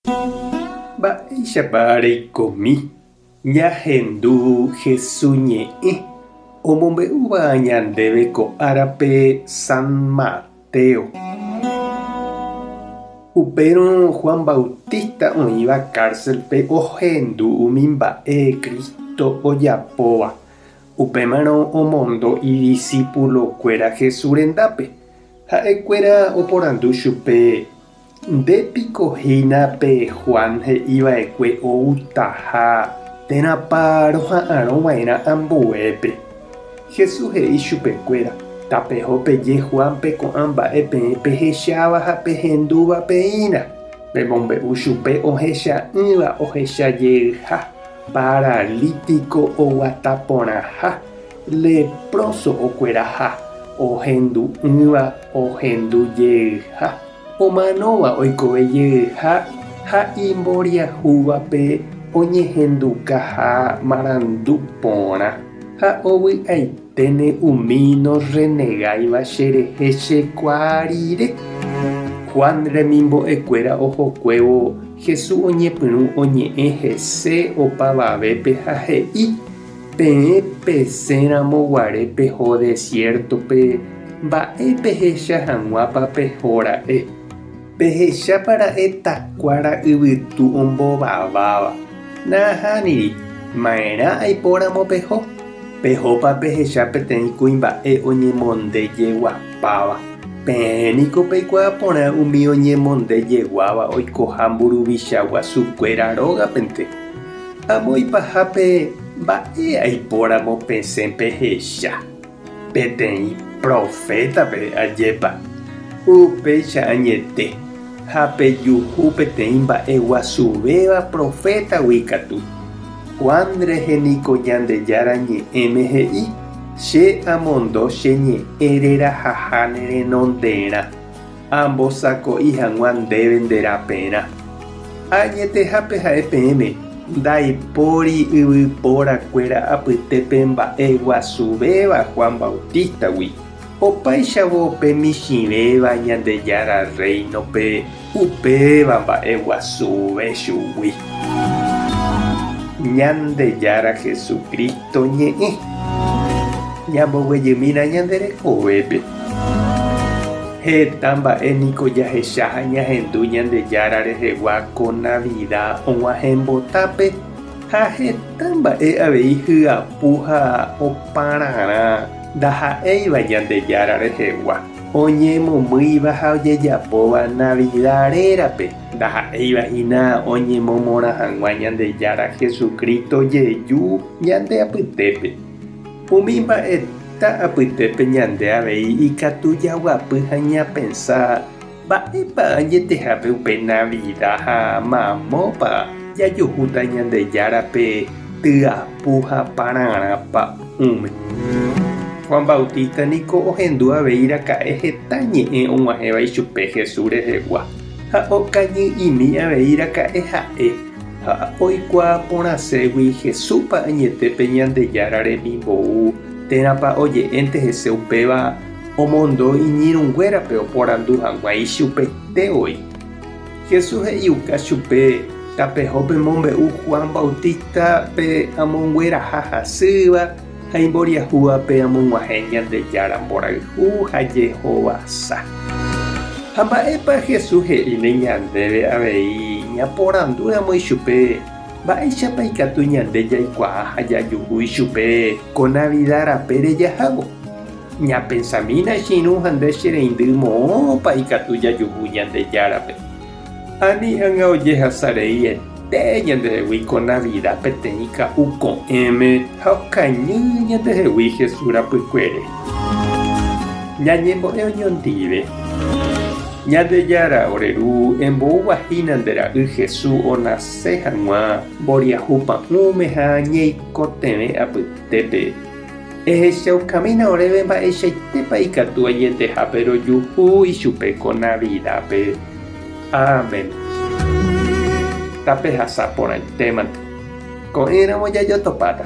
Mba'éichapa reikomi ñahendu Jesús ñe'ẽ omombe'úva ñandéve ko árape San Mateo. Upérõ Juan Bautista oĩva cárcelpe ohendu umi mba'e Cristo ojapóva. Upémarõ omondo idiscípulokuéra Jesús rendápe. Ha'ekuéra oporandu chupe ndépikohína pe Juan he'iva'ekue outaha térãpa roha'ãrõgua'erã ambuépe. Jesús he'i chupekuéra: tapeho peje Juanpe ko'ã mba'e peẽ pehecháva ha pehendúva peína. Pemombe'u chupe ohecha'ỹva ohechajeyha, paralítico oguata porãha, leproso okueraha, ohendu'ỹva ohendujeyha, omanóva oikovejeyha ha imboriahúvape oñehendukaha marandu porã ha ovy'aiténe umi norenegáiva cherehe chekuaarire. Juan remimbo'ekuéra ohokuévo Jesús oñepyrũ oñe'ẽ hese opavavépe ha he'i: peẽ pesẽramo guare peho desiertope mba'e pehecha hag̃uápa pehóra'e. Pehechápara'e takuára yvytu ombovaváva. Nahániri, ma'erã aipóramo peho. Pehópa pehecha peteĩ kuimba'e oñemondejeguapáva. Peẽniko peikuaa porã umi oñemondejeguáva oikoha mburuvicha guasukuéra rógapente. Amo ipahápe mba'e aipóramo pesẽ pehecha. Peteĩ profétape ajépa. Upéicha añete. Ha pejuhu peteĩ mba'e guasuvéva profétagui katu. Juan reheniko Ñandejára ñe'ẽme he'i: che amondo che ñe'ẽ rerahaha nerenondérã, ambosako'i hag̃ua ndéve nderapérã. Añetehápe ha'e peẽme ndaipóri yvypórakuéra apytépe mba'e guasuvéva Juan Bautistagui. Opaichavo pe michĩvéva Ñandejára reinope upéva mba'e guasuve chugui. Ñandejára Jesucristo ñe'ẽ ñamboguejymína ñanderekovépe. Heta mba'éniko jahecha ñahendu Ñandejára rehegua ko Navidad og̃uahẽmbotápe ha heta mba'e avei hyapu ha oparãrã ndaha'éiva Ñandejára rehegua. Oñemomýiva ha ojejapóva Navidarérape. Ndaha'éivahína oñemomorã hag̃ua Ñandejára Jesucristo jeju ñande apytépe. Umi mba'éta apytépe ñande avei ikatu jaguapy ha ñapensá mba'épa añetehápe upe Navidad ha mamópa jajuhúta Ñandejárape tyapu ha parãrãpa ume. Juan Bautista niko ohendu avei iraka'e heta ñe'ẽ og̃uahẽva ichupe Jesús rehegua. Ha okañy'imi avei iraka'e ha'e ha oikuaa porãségui Jesúspa añetépe Ñandejára remimbou térãpa oje'énte hese upéva omondo iñirũnguérape oporandu hag̃ua ichupetevoi. Jesús he'iuka chupe: tapeho pemombe'u Juan Bautista pe amongueraha hasýva ha imboriahúvape amog̃uahẽ Ñandejára mborayhu ha jehovasa. Ha mba'épa Jesús he'íne ñandéve avei ñaporandúramo ichupe mba'éichapa ikatu ñande jaikuaa ha jajuhu ichupe ko Navidárape rejahávo. Ñapensamína chiru ha nde chereindy moõpa ikatu jajuhu Ñandejárape. Ani ág̃a ojehasarei ete ñandehegui ko Navidad peteĩ ka'u ko'ẽme ha okañy ñandehegui Jesús rapykuere. Ñañembo'e oñondive. Ñandejára oreru embo'uguahína ndera'y Jesús onase hag̃ua mboriahúpa ume ha ñeikotevẽ apytépe. Ehechaukamína oréve mba'eichaitépa ikatu añetehápe rojuhu ichupe ko Navidadpe. Amén. Tapehasa porãitémante. Ko'ẽramo jajotopáta.